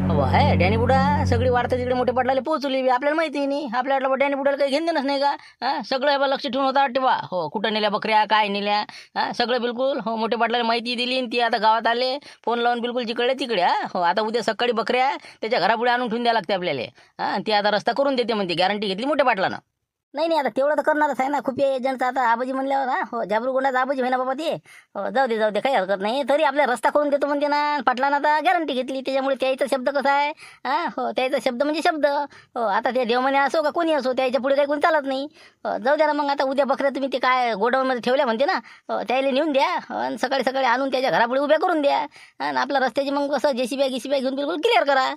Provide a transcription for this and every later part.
अहो आहे डॅनी बुडा सगळी वार्ता तिकडे मोठे पाटलाला पोहोचली बी. आपल्याला माहिती नाही. आपल्या वाटलं डॅनी बुडाला काही घेणं देणंच नाही का? सगळं बा लक्ष ठेवून होता वाटते बा. हो कुठं नेल्या बकऱ्या काय नेल्या सगळं बिलकुल हो मोठे पाटलाला माहिती दिली आणि ती आता गावात आले फोन लावून बिलकुल जिकडे तिकडे. हो आता उद्या सकाळी बकऱ्या त्याच्या घरापुढे आणून ठेवून द्यावं लागते आपल्याला. ती आता रस्ता करून देते म्हणते, गॅरंटी घेतली मोठ्या पाटलानं. नाही नाही आता तेवढं तर करणारच आहे ना. खूप एजंटचा आता आबाजी म्हणल्यावर हो झाबरू गोंडाचा आबाजी आहे ना बाबा ते. हो जाऊ दे काही हरकत नाही. तरी आपल्या रस्ता करून देतो म्हणते ना. पाटलानं आता गॅरंटी घेतली त्याच्यामुळे त्याचा शब्द कसा आहे. हो त्याचा शब्द म्हणजे शब्द. हो आता ते देवमने असो का कोणी असो त्याच्या पुढे काही कोणी चालत नाही. जाऊ द्या ना मग. आता उद्या बकऱ्या तुम्ही ते काय गोडाऊनमध्ये ठेवल्या म्हणते ना. त्याला नेऊन द्या आणि सकाळी सकाळी आणून त्याच्या घरापुढे उभ्या करून द्या. आणि आपल्या रस्त्याची मग कसं जेसीबी घेऊन बिलकुल क्लिअर करा.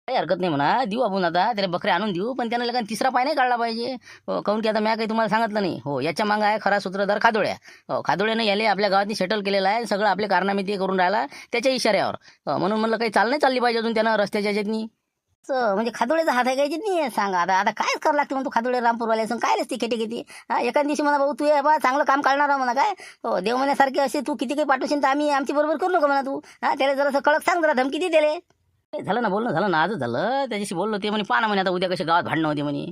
काही हरकत नाही म्हणा. देऊ आपण आता त्याला बकऱ्या आणून देऊ, पण त्यानं लगन तिसरा पाय नाही काढला पाहिजे. हो काहून की आता मी काही तुम्हाला सांगितलं नाही. हो याच्या मागं आहे खरा सूत्रधार खादोळ्या. हो खादोळ्यानं याले आपल्या गावात सेटल केलेला आहे. सगळं आपले कारनामे ते करून राहिला त्याच्या इशाऱ्यावर. म्हणून म्हणलं काही चाल नाही चालली पाहिजे अजून त्यानं रस्त्याच्या ह्याच्यातनी. म्हणजे खादोळ्याचा हात आहे काय नाही सांगा. आता आता कायच करावं लागतं म्हणतो खादोळे रामपूरवाले असं काय ती खेटे किती. एका दिवशी म्हणा भाऊ तू ये बा चांगलं काम काढणार म्हणा काय. हो देव म्हणण्यासारखे असे तू किती काही पाठवशील तर आम्ही आमची बरोबर करू नका म्हणा तू. त्याला जरासं कडक सांग, जरा धमकी दे त्याला. झालं ना बोलणं झालं ना आजच झालं. त्याच्याशी बोललो ते म्हणे पाहा म्हणे आता उद्या कसे गावात भांडणं होते म्हणे.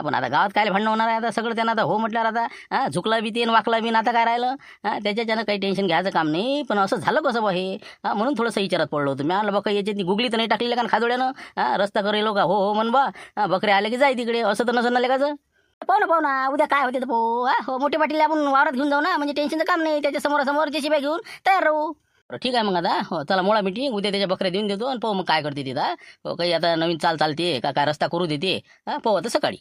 पण आता गावात काय भांडणं होणार आहे. आता सगळं त्यांना आता हो म्हटल्यावर आता झुकला बी ते वाकला बी आता काय राहिलं. त्याच्यानं काही टेन्शन घ्यायचं काम नाही. पण असं झालं कसं बा हे. म्हणून थोडंसं विचारात पडलो होतं मी. आणलं बघा याच्यात गुगली तर नाही टाकलेलं का खादोड्यानं. रस्ता करेलो का हो हो म्हण बा. बकरे आले की जाय तिकडे असं तर नसं ना लेकाचं. पाहू ना उद्या काय होते तर पाहू. हो मोठे पाटील आपण वावरात घेऊन जाऊ ना. म्हणजे टेन्शनचं काम नाही. त्याच्या समोरासमोर जेसीबी घेऊन तयार राहू. बरं ठीक आहे मग आता. हो चला मोळा मीटिंग उद्या त्याच्या बकऱ्या देऊन देतो आणि पाहू मग काय करते तिथं. हो काही आता नवीन चालते का काय रस्ता करू देते. पाहू आता सकाळी.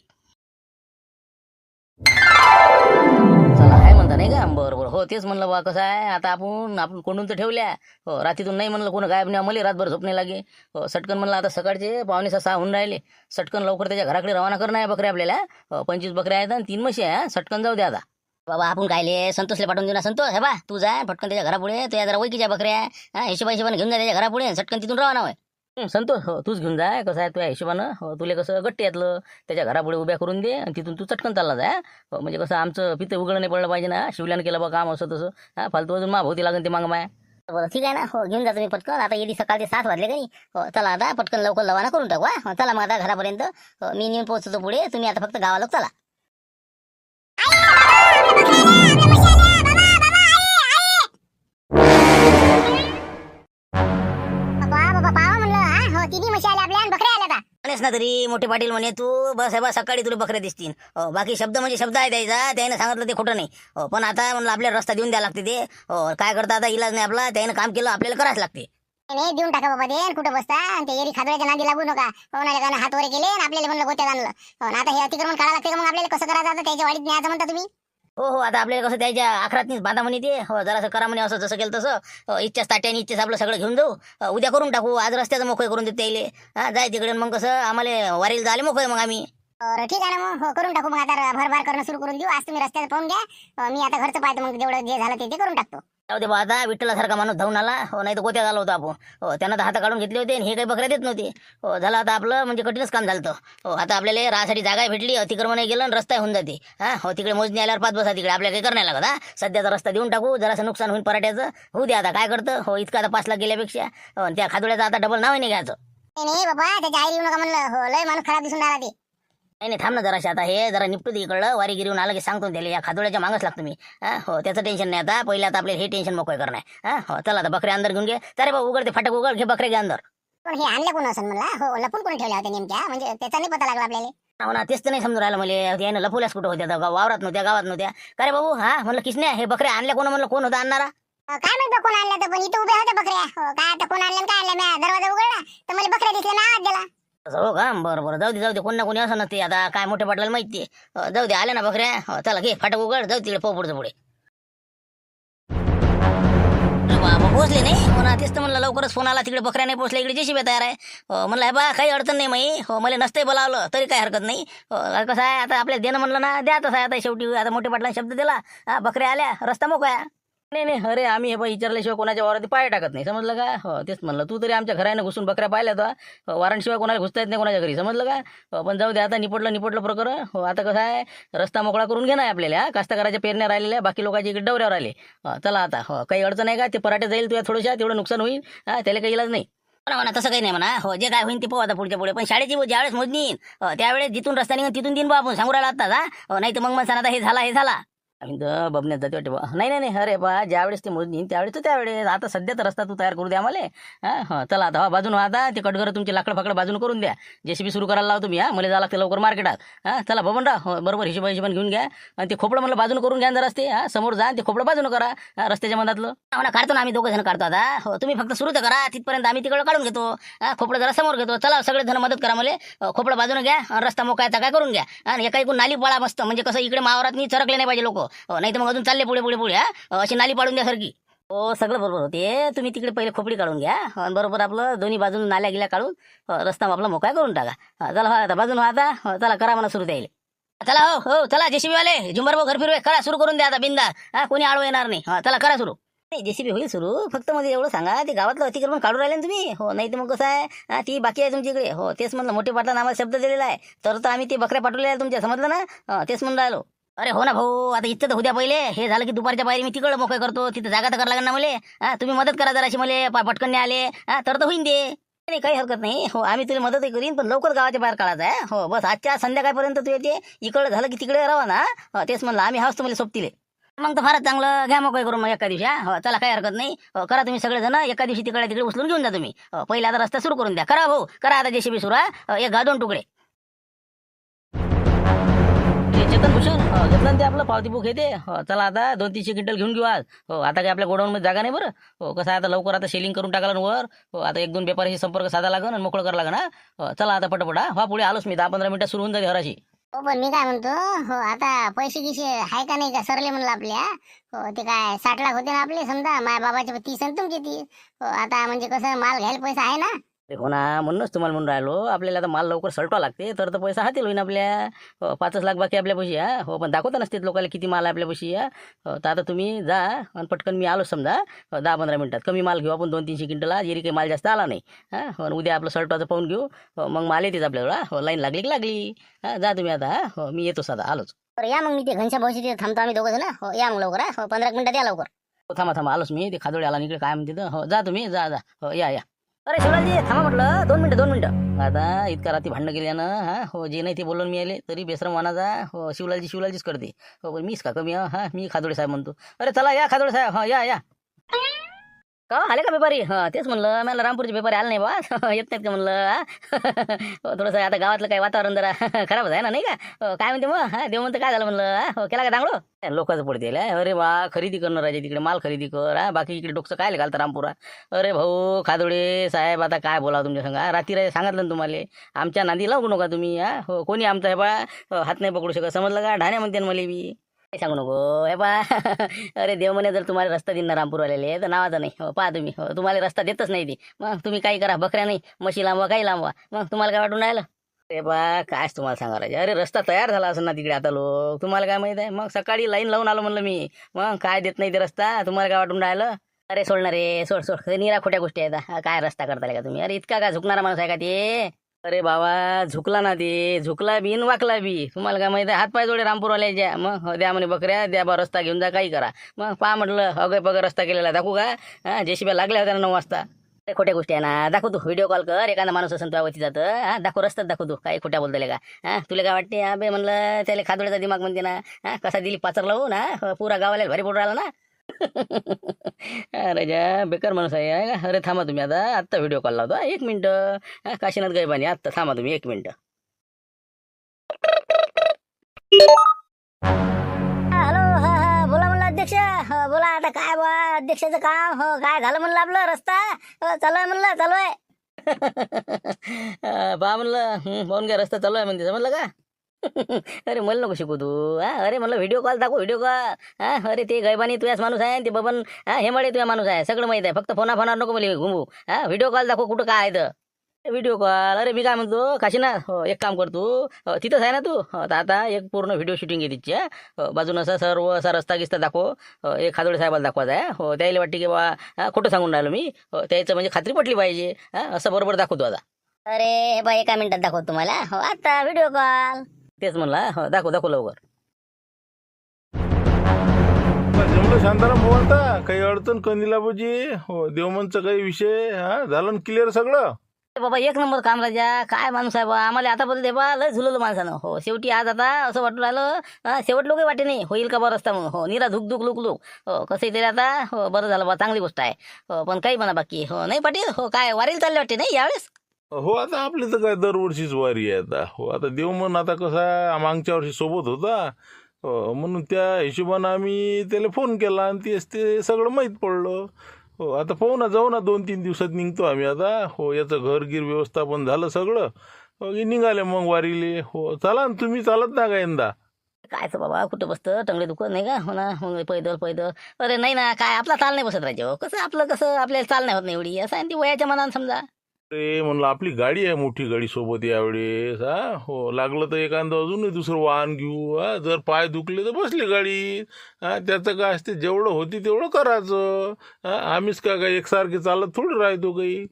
चला आहे म्हणता नाही का. बरं हो तेच म्हणलं बा. कसं आहे आता आपण कोंडून तर ठेवल्या. हो रात्रीतून नाही म्हणलं कोण गायब नाही. मला रातभर झोप नाही लागे. हो सटकन म्हणलं आता सकाळचे 5:45 होऊन राहिले. सटकन लवकर त्याच्या घराकडे रवाना करणं आहे बकऱ्या आपल्याला. 25 बकऱ्या आहेत आणि 3 म्हशी आहे. सटकन जाऊ द्या आता. बाबा आपण कायले संतोषले पाठवून देऊ ना. संतोष हे बा तू जा फटकन त्याच्या घरापुढे. तो जरा ओळखीच्या बकऱ्या हिशोबाने घेऊन जा त्याच्या घरापुढे. सटकन तिथून रवाना होय. संतोष हो तूच घेऊन जाय. कसं आहे तुझ्या हिशोबानं. हो तुला कसं गट्टी यातलं त्याच्या घरापुढे उभ्या करून दे आणि तिथून तू चटकन चालला जाय. हो म्हणजे कसं आमचं पितं उघडं नाही पडलं पाहिजे ना. शिवल्यानं केलं बा काम असं तसं. फालतू अजून भोवती लागेल ते मागं माय. बरं ठीक आहे ना. हो घेऊन जातो मी पटकन. आता येली सकाळचे 7 वाजले काही. हो चला आता पटकन लवकर रवाना करून टाकू. चला मग आता घरापर्यंत. मी नेऊन पोहोचतो पुढे. तुम्ही आता फक्त गावाला चला. ना तरी मोठे पाटील म्हणे तू बस आहे बा सकाळी तुला बकऱ्या दिसतील. बाकी शब्द म्हणजे शब्द आहे द्यायचा. त्याने सांगितलं ते खोटं नाही. पण आता म्हणलं आपल्याला रस्ता देऊन द्यायला लागते ते. काय करता आता इलाज नाही आपला. त्याने काम केलं आपल्याला करायच लागते. नाही देऊन टाका बाबा ते. कुठं बसता आणि ते एरी खादोळ्याच्या नादी लागू नका. कोणाला गाणं हात वर केले आणि आपल्याला म्हणलं गोत्यात आणलं. आता हे अतिक्रमण काढायला लागते का मग आपल्याला. कसं करायचं आता त्याच्या वाडीत न्यायचं म्हणता तुम्ही. हो आता आपल्याला कसं त्याच्या आखरात बांधा म्हणे ते. हो जरासं करा म्हणे असं जसं केलं तसं. इच्छाच ताट्याने इच्छाच आपलं सगळं घेऊन जाऊ. उद्या करून टाकू. आज रस्त्याचं मोकळे करून देते त्याला. जाय तिकडे मग कसं आम्हाला वारीला जायला मोकळे मग आम्ही. बरं ठीक आहे ना मग. हो करून टाकू मग. आता भरभार करणं सुरू करून देऊ. आज तुम्ही रस्त्यात पाहून घ्या. मी आता घरचं पाहतो मग. जेवढं जे झालं ते करून टाकतो. जाऊ दे बा आता. विठ्ठलासारखा माणूस धावून आला. हो नाही तर गोत्यात आलो होतो आपण. हो त्यांना तर हात काढून घेतले होते आणि हे काही बकऱ्या देत नव्हते. हो झालं आता आपलं म्हणजे कठीणच काम झालं. हो आता आपल्याला राहासाठी जागा भेटली. अतिक्रमण गेलं आणि रस्ता होऊन जाते. हो तिकडे मोजणी आल्यावर 5 बसा तिकडे. आपल्याला काही करायला लागत. सध्याचा रस्ता देऊन टाकू. जरासं नुकसान होईल पराठ्याचं. होऊ दे आता काय करतं. हो इतका आता 5 लाख गेल्यापेक्षा त्या खादोळ्याचं आता डबल नाव नाही घ्यायचं. नाही बाबा त्याच्या आई येऊ नका म्हणलं. हो लय माणूस खराब दिसून राहिला ते. नाही थांब ना जराशी. आता हे जरा निपटू दे इकडलं. वारी गिरीहून आलं की सांगतो त्याला. या खादोळ्याच्या मागच लागतो मी. हो त्याचं टेन्शन नाही आता. पहिले आता आपल्याला हे टेन्शन मोकळे करणं आहे. हो चला आता बकऱ्या अंदर घेऊन घे. अरे भाऊ उघड ते फाटक उघड. घे बकऱ्या घे अंदर. पण हे आणलं कोण असं म्हणला. हो लपून कोणी ठेवल्या होत्या नेमक्या. म्हणजे त्याचा नाही पता लागला आपल्याला. हो ना तेच तर नाही समजून राहिलं मला. यानं लपवल्यास कुठं होत्या. वावरात नव्हत्या गावात नव्हत्या. का रे भाऊ म्हणलं किसने हे बकऱ्या आणल्या कोण. म्हणलं कोण होता आणणारा. काय माहित कोण आणल्या तर. पण इथं उभ्या होत्या बकऱ्या. हो काय आता कोण आणल्या काय आणल्या. मी दरवाजा उघडला तर मला बकऱ्या दिसल्या ना आवाज दिला. हो का बरं जाऊ दे कोण ना कोणी असं नसते. आता काय मोठ्या पाटलाला माहिती आहे. जाऊ दे आल्या ना बकऱ्या. चला घे फाटक उघड. जाऊ तिकडे पुढचं पुढे. बाबा पोहोचले नाही. हो ना तेच तर म्हणलं लवकरच फोन आला. तिकडे बकऱ्या नाही पोहोचल्या. इकडे जेसीबी तयार आहे. म्हणलं हे बा काही अडचण नाही माही. हो मला नसतंही बोलावलं तरी काही हरकत नाही. कसं आहे आता आपल्याला देणं म्हणलं ना द्या. तसं आहे आता शेवटी. आता मोठ्या पाटलाने शब्द दिला. बकऱ्या आल्या रस्ता मोकळा. नाही नाही, अरे आम्ही हे बा विचारल्याशिवाय कोणाच्या वावरात पाय टाकत नाही, समजलं का? हो तेच म्हणलं, तू तरी आमच्या घरानं घुसून बकऱ्या पाहिल्या तर वारांशिवाय कोणाला घुसता येत नाही कोणाच्या घरी, समजलं का? पण जाऊ दे, आता निपटलं प्रकरण. हो आता कसं आहे, रस्ता मोकळा करून घेणार आहे आपल्याला. कास्तकाराच्या पेरण्या राहिलेल्या, बाकी लोकांच्या इकडे डवऱ्यावर आले. चला आता, हो काही अडचण आहे का? ते पराठे जाईल तुझ्या थोडंशा, तेवढं नुकसान होईल, त्याला काही इलाज नाही. म्हणा तसं काही नाही म्हणा. हो जे काय होईल ते पाहू आता पुढच्या पुढे. पण शाळेची ज्यावेळेस मोजणी येईन, त्यावेळेस जिथून रस्ता निघून तिथून दिन बा आपण सांगू राहिला आता. नाही तर मग आता हे झाला. आम्ही तर बबण्यात जाते वाटे बा. नाही अरे बा, ज्यावेळेस ते मोजणी येईन त्यावेळेस तर त्यावेळेस, आता सध्या तर रस्ता तू तयार करू द्या आम्हाला. हां चला आता, हा बाजून आता ते कटघर तुमचे लाकडं बाजून करून द्या. जेसीबी सुरू करायला लावतो मी. मला जावं लागते लवकर मार्केटात. चला बबनराव, बरोबर हिशोबान घेऊन घ्या. आणि ते खोपडं म्हणलं बाजून करून घ्या जरा रस्ते. समोर जा ते खोपडं बाजून करा, रस्त्याच्या मधातलं. म्हणा काढतो ना आम्ही, दोघं जण काढतो आता. हो तुम्ही फक्त सुरू तर करा, तिथपर्यंत आम्ही तिकडं काढून घेतो. खोपडं जरा समोर घेतो. चला सगळे जण मदत करा मला. खोपडं बाजूने घ्या आणि रस्ता मोकळाचा काय करून घ्या. आणि एका इकडून नाली पळा मस्त, म्हणजे कसं इकडे मावरात चरकले नाही पाहिजे लोक. नाही तर मग अजून चालले पुढे अशी नाली पाडून द्या सारखी. हो सगळं बरोबर होते. तुम्ही तिकडे पहिले खोपडी काढून घ्या आणि बरोबर आपलं दोन्ही बाजून नाल्या गिल्या काढून रस्ता आपला मोकळा करून टाका. चला आता बाजून आता, चला करा म्हणा सुरू द्यायला. चला हो चला, जेसीबी वाले झुंबर भाऊ घर फिरवे, करा सुरू करून द्या आता बिंदा. कोणी आडवं येणार नाही. चला करा सुरू. नाही जेसीबी होईल सुरू, फक्त मध्ये एवढं सांगा, ते गावातलं अतिक्रमण काढून राहिले ना तुम्ही. हो नाही तर मग कसं आहे, ती बाकी आहे तुमच्या इकडे. हो तेच म्हणलं, मोठे पाटला आम्हाला शब्द दिलेला आहे, तर आम्ही ते बकऱ्या पाठवलेल्या आहे तुमच्या, समजलं ना? तेच म्हणून राहिलो. अरे हो ना भाऊ, आता इथं तर उद्या पहिले हे झालं की दुपारच्या बाहेर मी तिकडं मोकळे करतो. तिथं जागा तर करायला लागणार ना मला. तुम्ही मदत करा जराशी मला, पटकन नाही आले तर होईन दे. नाही काही हरकत नाही. हो आम्ही तुला मदतही करीन, पण लवकर गावाच्या बाहेर काढायचं आहे. हो बस आजच्या संध्याकाळपर्यंत तू येते, इकडं झालं की तिकडे राहा ना. तेच म्हणलं, आम्ही हाच तुम्हाला सोबतीले. मग तर फारच चांगलं, घ्या मोकळे करून मग एका दिवशी. हो चला काही हरकत नाही. करा तुम्ही सगळेजण एका दिवशी तिकडे उचलून घेऊन जा तुम्ही. पहिले आता रस्ता सुरू करून द्या. करा भाऊ करा आता, जेसीबी सुरू आहे. एक 2 तुकडे. चेतन भूषण, घेतलं ते आपलं पावती बुक येते. चला आता 200-300 क्विंटल घेऊन घेऊ आज. हो आता काय आपल्या गोडाऊन मध्ये जागा नाही बरं. हो कसं आहे, आता लवकर आता सेलिंग करून टाकायला वर. हो आता 1-2 व्यापाऱ्याशी संपर्क साधा लागन आणि मोकळं करावं लागन. चला आता पटपटा, हा पुढे आलोच मी. 10-15 मिनिटात सुरू होऊन जाते हराशी. हो पण मी काय म्हणतो, हो आता पैसे गिसे आहे का नाही का सरले म्हणलं आपल्या. हो ते काय 60 लाख होते ना आपले, समजा माझ्या बाबाचे 30 आणि तुमचे 30. हो आता म्हणजे कसं माल घ्यायला पैसा आहे ना. अरे हो ना, म्हणूनच तुम्हाला म्हणून राहिलो, आपल्याला आता माल लवकर सलटावा लागते, तर पैसा हाती होईन आपल्या. 5 लाख बाकी आपल्यापाशी. हो पण दाखवता नसते लोकांना किती माल आहे आपल्यापाशी. तर आता तुम्ही जा आणि पटकन मी आलो समजा 10-15 मिनिटात. कमी माल घेऊ आपण, 200-300 क्विंटल. जरी काही माल जास्त आला नाही. उद्या आपलं सलटाचं पाहून घेऊ. मग माल येतेच आपल्याला. हो लाईन लागली की लागली. जा तुम्ही आता. हो मी येतो साधा, आलोच. बरं या मग, मी ते घनशा भाऊशी तिथे थांबतो आम्ही दोघं जण. हो या मग लवकर. हो 15 मिनिटात या लवकर. हो थांबा आलोच मी. ते खादोळे आला इकडे काय म्हणते. हो जा तुम्ही, जा. हो या. अरे शिवलालजी थांबा म्हटलं, 2 मिनिटं. आता इतका रात्री भांडणं केल्यानं हो जे नाही ते बोलून मी आले, तरी बेसरम वानाचा. हो शिवलालजीच करते. हो पण मीच का कमी. मी खादोळे साहेब म्हणतो. अरे चला या खादोळे साहेब. या का आले का व्यापारी? तेच म्हणलं, मला रामपूरचे व्यापारी आले नाही बा. येत नाहीत का म्हणलं. थोडंसं आता गावातलं काय वातावरण जरा खराबच आहे ना, नाही का? काय म्हणते मग देव म्हणतं काय झालं म्हणलं. केला का दांगडो लोकांचं पडते. अरे वा, खरेदी करणं राजा तिकडे, माल खरेदी कर. बाकी इकडे डोकं काय घालतं रामपुरा. अरे भाऊ खादोळे साहेब, आता काय बोलावं तुमच्या संग. रात्री सांगितलं ना तुम्हाला, आमच्या नांदी लागू नका तुम्ही. हो कोणी आमचा हे बा हात नाही पकडू शकत, समजलं का? ढाण्या म्हणते ना मला बी. सांगू नको हे पा. अरे देव म्हणे, जर तुम्हाला रस्ता देईन ना रामपूरवाल्याले तर नावाचा नाही. हो पहा तुम्ही, तुम्हाला रस्ता देतच नाही ती. मग तुम्ही काही करा, बकऱ्या नाही म्हशी लांबवा, काही लांबवा. मग तुम्हाला काय वाटून राहिलं? अरे बा कायच तुम्हाला सांगा राजा. अरे रस्ता तयार झाला असं ना तिकडे आता लोक, तुम्हाला काय माहित आहे. मग सकाळी लाईन लावून आलो म्हणलं मी. मग काय देत नाही ते रस्ता, तुम्हाला काय वाटून राहिलं? अरे सोडणार रे, सोड. निरा खोट्या गोष्टी आहेत. काय रस्ता करता का तुम्ही? अरे इतका काय झुकणारा माणूस आहे का ते? अरे बाबा झुकला ना ते, झुकला बी वाकला बी. तुम्हाला काय माहिती आहे, हातपाय जोडे रामपूरवाल्याच्या. मग द्या म्हणे बकऱ्या, द्या बा रस्ता घेऊन जा, काही करा. मग पहा म्हटलं, अगय पगं रस्ता केलेला दाखवू का? जेसीबी लागल्या होत्या 9 वाजता. ते खोट्या गोष्टी आहे ना. दाखव तू, व्हिडिओ कॉल कर. एखादा माणूस असेल तुझ्या वरती जातं. दाखव रस्त्यात, दाखव तू. काही खोट्या बोलतले का? तुला काय वाटते अबे म्हणलं, त्याला खादोड्याचा दिमाग म्हणते ना. कसा दिली पाचर लावू ना, पुरा गावाला भारी पडून राहिला ना. राजा बेकार माणूस आहे. अरे थांबा तुम्ही, आत्ता व्हिडिओ कॉल लावतो. 1 मिनिट. काशीनाथ गैबानी आत्ता थांबा तुम्ही 1 मिनिट. हॅलो. बोला म्हणलं अध्यक्ष. बोला आता काय बा अध्यक्षाचं काम. हो काय झालं म्हणलं आपलं रस्ता. चालू आहे म्हणलं, चालू आहे. बा म्हणलं पाहून घ्या, रस्ता चालू आहे म्हणते, समजलं का? अरे मला नको शिकू तू. अरे म्हणलं व्हिडिओ कॉल दाखव, व्हिडिओ कॉल. अरे ते गैबानी तुझ्याच माणूस आहे, ते बबन हेमाडे तुझ्या माणूस आहे, सगळं माहित आहे. फक्त फोनावर नको मला घुमू. व्हिडिओ कॉल दाखव कुठं काय आहे तर. Video call. अरे मी काय म्हणतो काशीनाथ, हो एक काम कर तू, तिथंच आहे ना तू, तर आता एक पूर्ण व्हिडिओ शूटिंग आहे तिची. बाजूनं असा सर्व असा रस्ता गिस्ता दाखव. एक खादोडे साहेबाला दाखवायचा आहे. हो त्याला वाटते की बा खोटं सांगून राहिलो मी. त्याचं म्हणजे खात्री पटली पाहिजे. असं बरोबर दाखवतो आता. अरे हे बा एका मिनिटात दाखवतो तुम्हाला. हो आता व्हिडिओ कॉल. तेच म्हणला, दाखव दाखव लवकर. जमलं शांताराम बोलता, काही अडचण कंदिलाबाजी हो देवमनचा काही विषय झालं ना क्लिअर सगळं? बाबा एक नंबर काम राजा, काय माणूस आहे बा. आम्हाला आतापर्यंत दे बा लय झुलवलं माणसानं. हो शेवटी आज आता असं वाटून राहिलं, शेवट लोकही वाटे नाही होईल का बरं रस्ता म्हणून. हो निरा धुक धुक लुक लुक. हो कसंही तरी आता हो बरं झालं बा, चांगली गोष्ट आहे. हो पण काही म्हणा बाकी हो नाही पाटील. हो काय वारीला चालले वाटते नाही यावेळेस? हो आता आपली तर काय दरवर्षीच वारी आहे आता. हो आता देवमन आता कसा मागच्या वर्षी सोबत होता, म्हणून त्या हिशोबानं आम्ही त्याला फोन केला आणि ते सगळं माहीत पडलं. हो आता पाहू ना, जाऊ ना 2-3 दिवसात निघतो आम्ही आता. हो याचं घरगीर व्यवस्थापन झालं सगळं, निघाले मग वारीले. हो चला ना, तुम्ही चालत ना का यंदा? कायचं बाबा कुठं बसतं टंगडे दुखत नाही का. हो ना हो पैदल पैदल. अरे नाही ना काय आपला चाल नाही बसत राजे. हो कसं आपलं कसं आपल्याला चाल नाही होत नाही एवढी. असं आहे ती वयाच्या मनानं समजा. अरे म्हणलं आपली गाडी आहे, मोठी गाडी सोबत यावेळेस. हो लागलं तर एखादं अजूनही दुसरं वाहन घेऊ. जर पाय दुखले तर बसली गाडी. त्याचं काय असते, जेवढं होती तेवढं करायचं. आम्हीच काय एकसारखे चालत थोडं राहतो काही.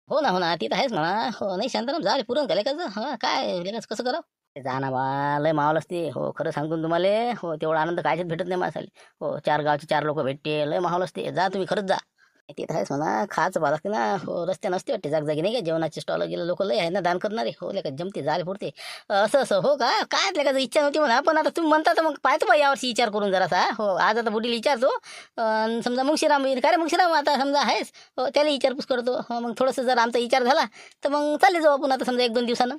हो ना ती तर आहेच म्हणा. हो नाही शांताराम झाले पुरण का लेकाचं. हा काय लेकाच कसं करावं. जा ना बा लय मावल असते. हो खरं सांगतो तुम्हाला. हो तेवढा आनंद कायच्यात भेटत नाही माणसाला. हो 4 गावचे 4 लोक भेटते, लय माहोल असते. जा तुम्ही खरंच जा. ते तर आहेच म्हणा. खायचं भात असते ना. हो रस्ते नसते वाटते जागजागी नाही का. जेवणाचे स्टॉल गेले लोक लय आहे ना दान करणारे. हो लेका जमते झाले पुरते. असं असं हो का काय लेकाचं इच्छा नव्हती म्हणा. पण आता तुम्ही म्हणता तर मग पाहतो बा यावर्षी विचार करून जरासा. हो आज आता बुडीला विचारतो. समजा मुंशीराम येईल काय रे मुंशीराम आता समजा आहेस. हो त्याला विचारपूस करतो. हो मग थोडंसं जर आमचा विचार झाला तर मग चालले जाऊ आपण आता समजा 1-2 दिवसानं.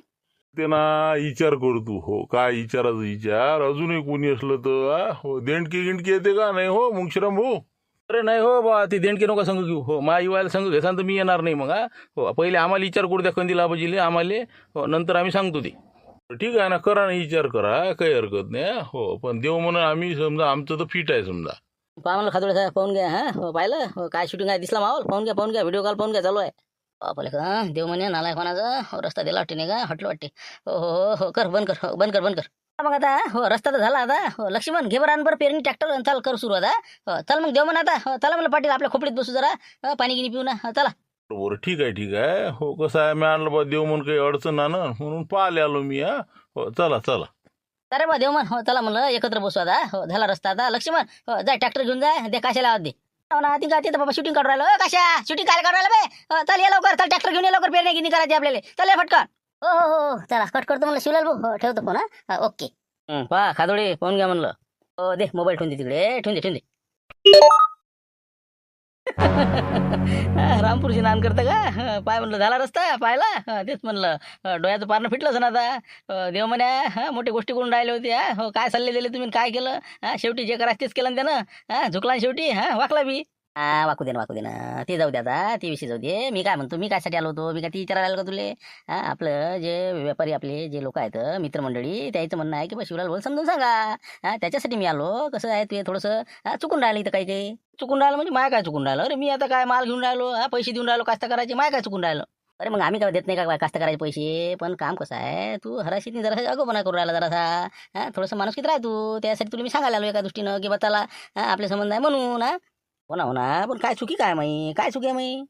ते ना विचार करतो. हो काय विचारायचं विचार. अजूनही कोणी असलं तर हो देणकी गिणकी येते का नाही हो मुंगश्राम भाऊ? अरे नाही हो बा, ती देणकी नका संघ घेऊ. हो मा युवायला संघ घेसान तर मी येणार नाही मग. हो पहिले आम्हाला विचार करू द्या कंदील आबाजीले आम्हाला. हो नंतर आम्ही सांगतो ते. ठीक आहे ना, करा ना विचार करा, काही हरकत नाही. हो पण देव म्हणून आम्ही समजा आमचं तर फिट आहे समजा. पाहा खादोडे साहेब पाहून घ्या. हो पाहिलं हो काय शूटिंग आहे दिसला माहोल. पाहून घ्या व्हिडिओ कॉल पाहून घ्या चालू आहे. बापले का देव म्हणे नालाय कोणाचा. हो रस्ता दिला वाटते नाही का हटलं वाटते. हो हो हो हो कर बंद कर. हो बंद कर. मग आता हो रस्ता तर झाला आता. हो लक्ष्मण घे बरं आण बरं पेरणी ट्रॅक्टर चाल कर सुरू आता. हो चल मग देव म्हण आता. हो चला मला पाटील आपल्या खोपडीत बसू जरा. पाणी गिनी पिऊ ना. चला. बरोबर ठीक आहे. हो कसं आहे, मी आणलं बा देव म्हणून काही अडचण ना म्हणून पाहिले आलो मी. हो चला. अरे बा देव म्हण. हो चला म्हणलं एकत्र बसू आता. हो झाला रस्ता आता. लक्ष्मण हो जाय ट्रॅक्टर घेऊन जाय. दे काशाला आवाज दे. हो ना ती का तिथं बाबा शूटिंग काढून राहिलं. काशा शूटिंग काय काढून राहिलं बे. चल ये लवकर. चल ट्रॅक्टर घेऊन ये लवकर. पेरणी गिनी करायची आपल्याला. चल ये फटकन. हो हो हो चला कट करतो म्हणलं शिवलाल भाऊ. हो ठेवतो फोन. ओके. पहा खादोडे पाहून घ्या म्हणलं. हो दे मोबाईल ठेवून दे तिकडे. ठेवून दे. रामपूरची नान करतं का. पाय म्हणलं झाला रस्ता पाहिला. तेच म्हणलं डोळ्याचं पारणं फिटलंच ना आता. देव म्हण्या मोठी गोष्टी करून राहिले होते. हो काय सल्ले दिले तुम्ही काय केलं. शेवटी जे करायचं तेच केलं ना त्यानं. झुकला ना शेवटी. वाकला बी. वाकू दे ना ते जाऊ दे आता. ते विषय जाऊ दे. मी काय म्हणतो मी कायसाठी आलो होतो. मी काय ती विचारायला आलो का तुले. आपलं जे व्यापारी आपले जे लोक आहेत मित्रमंडळी त्याचं म्हणणं आहे की बा शिवलाल बोल समजून सांगा. त्याच्यासाठी मी आलो. कसं आहे तू थोडंसं चुकून राहिलं इथं काही चुकून राहिलं म्हणजे माय काय चुकून राहिलं. अरे मी आता काय माल घेऊन राहिलो. पैसे देऊन राहिलो कास्तकाराचे. माय काय चुकून राहिलं. अरे मग आम्ही काय देत नाही का कास्तकाराचे पैसे. पण काम कसं आहे तू हराशीतनी जरासा अगोपणा करून राहिला जरासा. थोडंसं माणुसकीत राह तू. त्यासाठी तुला मी सांगायला आलो एका दृष्टीनं की बा चला आपले संबंध आहे म्हणून. हो ना पण काय चुकी काय माही काय चुकी आहे माही.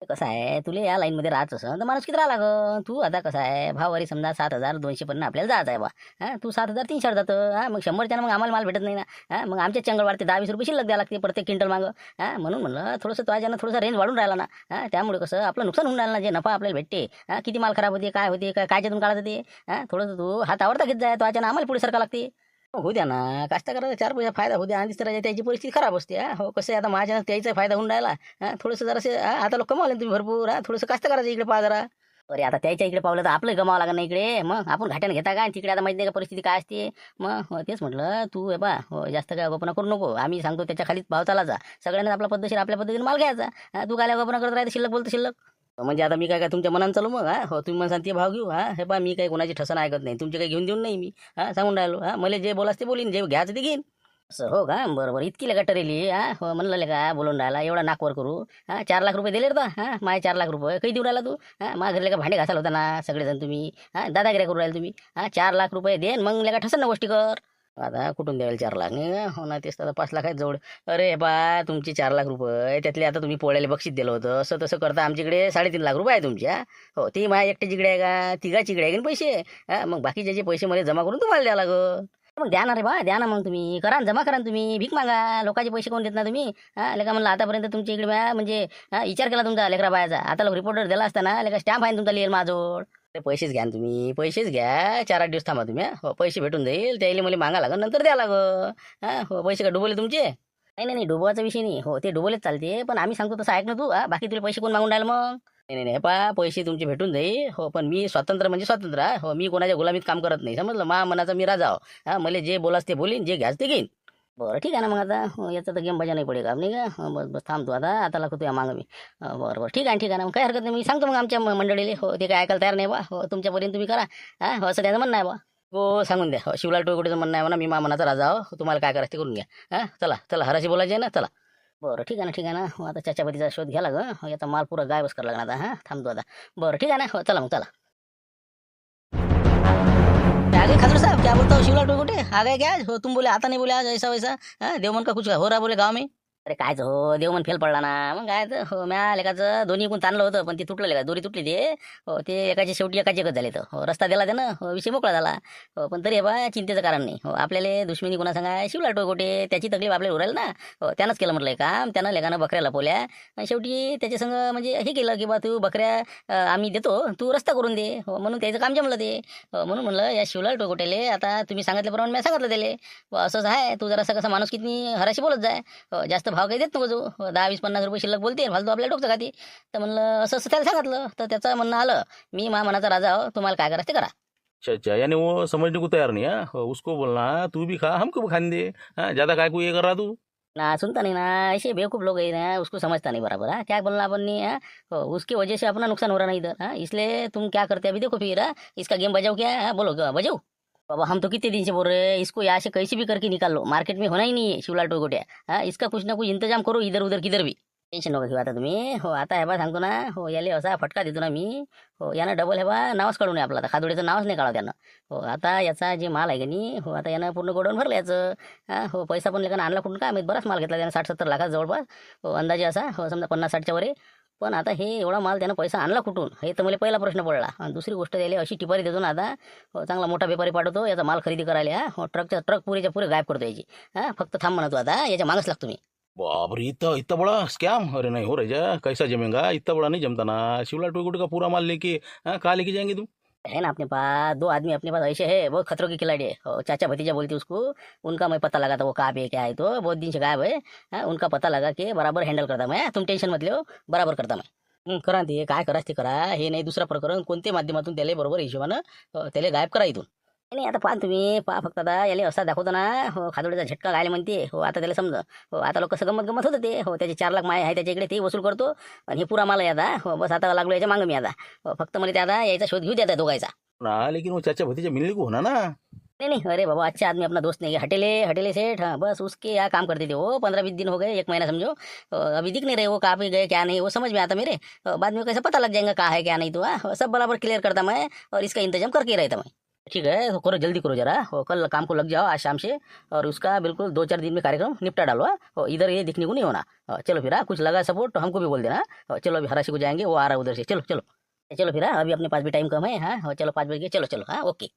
कसं आहे तुला या लाईनमध्ये राहत असं तर माणूस किती राहा लागं. तू आता कसं आहे भाववारी समजा 7,200 आपल्याला जायचं आहे बा. तू 7,300 जातं. मग 100 मग आम्हाला माल भेटत नाही ना. मग आमच्या चंगळ वाढते 10-20 रुपये शिल्लक द्यावं लागते प्रत्येक क्विंटल मागं. म्हणून म्हणलं थोडंसं तुझ्यानं थोडंसं रेंज वाढून राहिला ना. त्यामुळे कसं आपलं नुकसान होऊन राहिलं ना. जे नफा आपल्याला भेटते किती माल खराब होते काय होते कायच्यातून काढायचं ते. थोडंसं तू हात आवडता घेत जाय. तुझ्यानं आम्हाला पुढे सरका लागते. होऊ द्या ना कास्तकाराचा 4 पैसा फायदा होऊ द्या. आणि तर त्याची परिस्थिती खराब असते. हो कसं आहे आता माझ्या त्याचा फायदा होऊन राहिला. थोडंसं जरासे आता लोक कमावले तुम्ही भरपूर. थोडंसं कास्तकाराच्या इकडे पाहा जरा. अरे आता त्याच्या इकडे पावलं तर आपलं गमावं लागेल ना इकडे. मग आपण घाट्यानं घेता का तिकडे आता माहिती नाही का परिस्थिती काय असते. मग तेच म्हटलं तू आहे बा हो जास्त काय गोपना करू नको. आम्ही सांगतो त्याच्या खालीच भाव चालायचा. सगळ्यांना आपला पद्धतशीर आपल्या पद्धतीने माल घ्यायचा. तू काय गोपना करत राहते शिल्लक बोलतो शिल्लक. म्हणजे आता मी काय तुमच्या मनानं चालू मग. हो तुम्ही म्हणसान ते भाव घेऊ. हे पा मी काही कोणाची ठसन ऐकत नाही. तुमचे काही घेऊन देऊन नाही मी. सांगून राहिलो. मला जे बोलास ते बोलीन जे घ्यायचं ते घेईन. असं हो का, बरं बरं, इतकी लेका टरेली हा, हो म्हणलं लेका बोलून राहिला एवढा नाकवर करू हा. 4 लाख रुपये दिले रे हा, माय 4 लाख रुपये काही देऊ राहिला तू हा. माझ्या घरी लेका भांडे घासायला होता ना सगळेजण तुम्ही हा, दादागिऱ्या करू राहिले तुम्ही हा. 4 लाख रुपये दे मग लेका ठसन ना गोष्टी कर. आता कुठून द्यायला 4 लाख नाही का? हो ना, तेच तर आता 5 लाख आहेत जवळ. अरे बा, तुमचे 4 लाख रुपये त्यातले आता तुम्ही पोळ्याला बक्षीस दिलं होतं, असं तसं करता आमच्याकडे 3.5 लाख रुपये आहे तुमच्या. हो, ती माझ्या एकट्याच्याकडे आहे का, तिघाच्याकडे आहे का पैसे हा. मग बाकीचे जे पैसे मला जमा करून तुम्हाला द्या लागं. मग द्या ना रे बा, द्या ना मग तुम्ही करा ना, जमा करा ना तुम्ही, भीक मागा, लोकांचे पैसे कोण देत ना तुम्ही हा. लेका म्हणलं आतापर्यंत तुमच्या इकडे म्हणजे विचार केला तुमचा लेकरा बायाचा, आता लोक रिपोर्टर दिला असताना लेका स्टॅम्प आहे तुमचा लिहिल माझोड. ते पैसेच घ्या ना तुम्ही, पैसेच घ्या, 4-8 दिवस थांबा तुम्ही हो. पैसे भेटून जाईल त्याला मला मागा लागल नंतर द्या लागं हा. हो, पैसे का डुबवले तुमचे? नाही नाही नाही, डुबवायचा विषय नाही हो, ते डुबवलेच चालते, पण आम्ही सांगतो तसं ऐक ना तू हा. बाकी तुला पैसे कोण मागून राहिलं मग? नाही नाही नाही पा, पैसे तुमचे भेटून जाईल हो, पण मी स्वतंत्र म्हणजे स्वतंत्र आहे हो. मी कोणाच्या गुलामीत काम करत नाही, समजलं, मा मनाचा मी राजा हा. मला जे बोलास ते बोलीन, जे घ्यास ते घेईन. बरं ठीक आहे ना मग आता हो, याचा तर गेम बजा नाही पडेल का नाही का हो. बस बस थांबतो आता लागतो तुझ्या मागं मी बरं बरं ठीक आहे ठीक आहे ना, मग काही हरकत नाही, मी सांगतो मग आमच्या मंडळीले हो. ते काय ऐकायला तयार नाही बा हो, तुमच्यापर्यंत तुम्ही करा हा. हो, असं त्याचं म्हणणं आहे बा हो, सांगून द्या हो. शिवलाल टोळगोटेचं म्हणणं आहे म्हणा, मी मनाचा राजा हो, तुम्हाला काय करायचं ते करून घ्या हा. चला चला, हराशी बोलायचे ना, चला. बरं ठीक आहे ना ठीक आहे ना हो. आता चाचापतीचा शोध घ्या लागं हो, याचा माल पुरा गायबच करायला लागणार आता हा. थांबतो आता, बरं ठीक आहे ना हो, चला मग चला. आगे खादर साहब क्या बोलता हो शिवलाल टोळगोटे, आ गए क्या? हो, तुम बोले आता नहीं बोले आज ऐसा वैसा हाँ, देवमन का कुछ हो रहा बोले गाँव में. अरे कायच हो, देव मन फेल पडला ना, मग काय तर हो. म्या लेकाचं दोन्ही कोण ताणलं होतं, पण ते तुटलं लेका, दोरी तुटली ते हो. ते एकाचे शेवटी एकाचे एकच झाले तर हो. रस्ता दिला त्यानं हो, विषय मोकळा झाला हो. पण तरी हे बा चिंतेचं कारण नाही हो. आपल्याला दुश्मनी कोणा सांगा, शिवलाल टोळगोटे, त्याची तकलीफ आपल्याला उरायला ना हो. त्यानंच केलं म्हटलंय काम, त्यानं लेकानं बकऱ्या लपवल्या आणि शेवटी त्याच्या संग म्हणजे हे केलं की बा तू बकऱ्या आम्ही देतो, तू रस्ता करून दे हो. म्हणून त्याचं काम जमलं ते हो. म्हणून म्हणलं या शिवलाल टोळगोटेले आता तुम्ही सांगितल्याप्रमाणे मी सांगितलं त्याले असंच आहे, तू जरासा कसा माणूस किती हराशी बोलत जाय हो. जास्त भाव काही देत नको जो 10-20-50 रुपये शिल्लक बोलते फालतू आपल्याला डोकं खाती. तर म्हणलं असं असं त्याला सांगितलं, तर त्याचं म्हणणं आलं, मी मनाचा राजा हो, तुम्हाला काय करायचं ते करा. अच्छा अच्छा, यानी वो समझने को तैयार नहीं है हो. उसको बोलना तू भी खा, हमको भी खाने दे हाँ. ज्यादा काय को ये कर रहा तू. ना सुनता नहीं ना, ऐसे बेवकूफ लोग है ना, उसको समझता नहीं बराबर हाँ. क्या बोलना अपन ने हाँ हो, उसकी वजह से अपना नुकसान हो रहा नहीं इधर हाँ. इसलिए तुम क्या करते अभी देखो फिर हाँ. इसका गेम बजाओ क्या हाँ, बोलो बजाओ बाबा. हम तो कितने दिन से बोल रहे हैं इसको यहाँ से कैसे भी करके निकाल लो, मार्केट में होना ही नहीं है शिवलाल टोळगोटे हाँ. इसका कुछ ना कुछ इंतजाम करो इधर उधर किधर भी. टेन्शन नका घेऊ आता तुम्ही हो. आता हे बा सांगतो ना हो, याले असा फटका देतो ना मी हो. यानं डबल हे बा नावच काढू नये आपलं, आता खादोडीचं नावच नाही काढावं त्यानं हो. आता याचा जे माल आहे की नाही हो, आता यानं पूर्ण गोडाऊन भरलं याचं हा हो. पैसा पण लेकानं आणला कुठून काय माहित, बराच माल घेतला त्यानं, 60-70 लाखाचा जवळपास हो अंदाजे असा हो. समजा 50-60च्या वर. पण आता हे एवढा माल त्यानं पैसा आणला कुठून, हे तर मला पहिला प्रश्न पडला. आणि दुसरी गोष्ट त्याला अशी टिपारी देतो ना आता हो, चांगला मोठा व्यापारी पाठवतो याचा माल खरेदी करायला हा हो. ट्रक पुरेच्या पुरे गायब करतो याची हा. फक्त थांब म्हणतो आता, याच्या मागच लागतो मी. बाप रे, इतना इतना बड़ा स्कैम. अरे नहीं हो रहा, कैसा जमेगा, इतना बड़ा नहीं जमता ना. शिवलाल टोळगोटे का पूरा माल लेके हाँ, कहाँ लेके जाएंगे तुम. है ना अपने पास 2 आदमी अपने पास ऐसे है, बहुत खतरों के खिलाड़ी है हो. चाचा भतीजा बोलती उसको, उनका मैं पता लगा था वो कहाँ पे क्या है, तो बहुत दिन से गायब है हाँ. उनका पता लगा के बराबर हँडल करता मैं, तुम टेन्शन मत लो, बराबर करता मैं. करा ते काय करायचं ते करा, हे नाही दुसरा प्रकरण कोणत्या माध्यमातून त्याला बरोबर हिशोबानं त्याला गायब करा इथून. नाही आता पहा तुम्ही पहा फक्त आता याला असा दाखवतो ना हो. खादोडीचा झटका गायला म्हणते हो. आता त्याला समजा हो, आता लोक कसं गमत होतं ते हो. त्याचे 4 लाख माय आहे त्याच्याकडे, ते वसूल करतो आणि हे पुरा माल आहे आता हो. बस आता लागलो याच्या मागं मी आता हो. फक्त मला ते आता याचा शोध घेऊ द्या दोघायचा ना. लेकिन वो चाचा भतीजा मिलने को होना ना. नहीं नहीं, अरे बाबा अच्छा आदमी अपना दोस्त नहीं है, हटेले सेठ हाँ. बस उसके यहाँ काम करते थे वो, 15-20 दिन हो गए, 1 महीना समझो अभी दिख नहीं रहे वो, कहाँ पे गए क्या नहीं वो समझ में आता मेरे बाद में कैसे पता लग जाएगा कहाँ है क्या नहीं, तो हाँ सब बराबर क्लियर करता मैं और इसका इंतजाम करके रहता मैं. ठीक है तो करो, जल्दी करो जरा हो. कल काम को लग जाओ आज शाम से, और उसका बिल्कुल 2-4 दिन में कार्यक्रम निपटा डालो हो. इधर ये दिखने को नहीं होना चलो फिर हाँ. कुछ लगा सपोर्ट तो हमको भी बोल देना हो. चलो अभी हराशी को जाएंगे, वो आ रहा है उधर से, चलो चलो चलो फिर हाँ. अभी अपने पास भी टाइम कम है हाँ. चलो 5 बजे चलो चलो हाँ. ओके.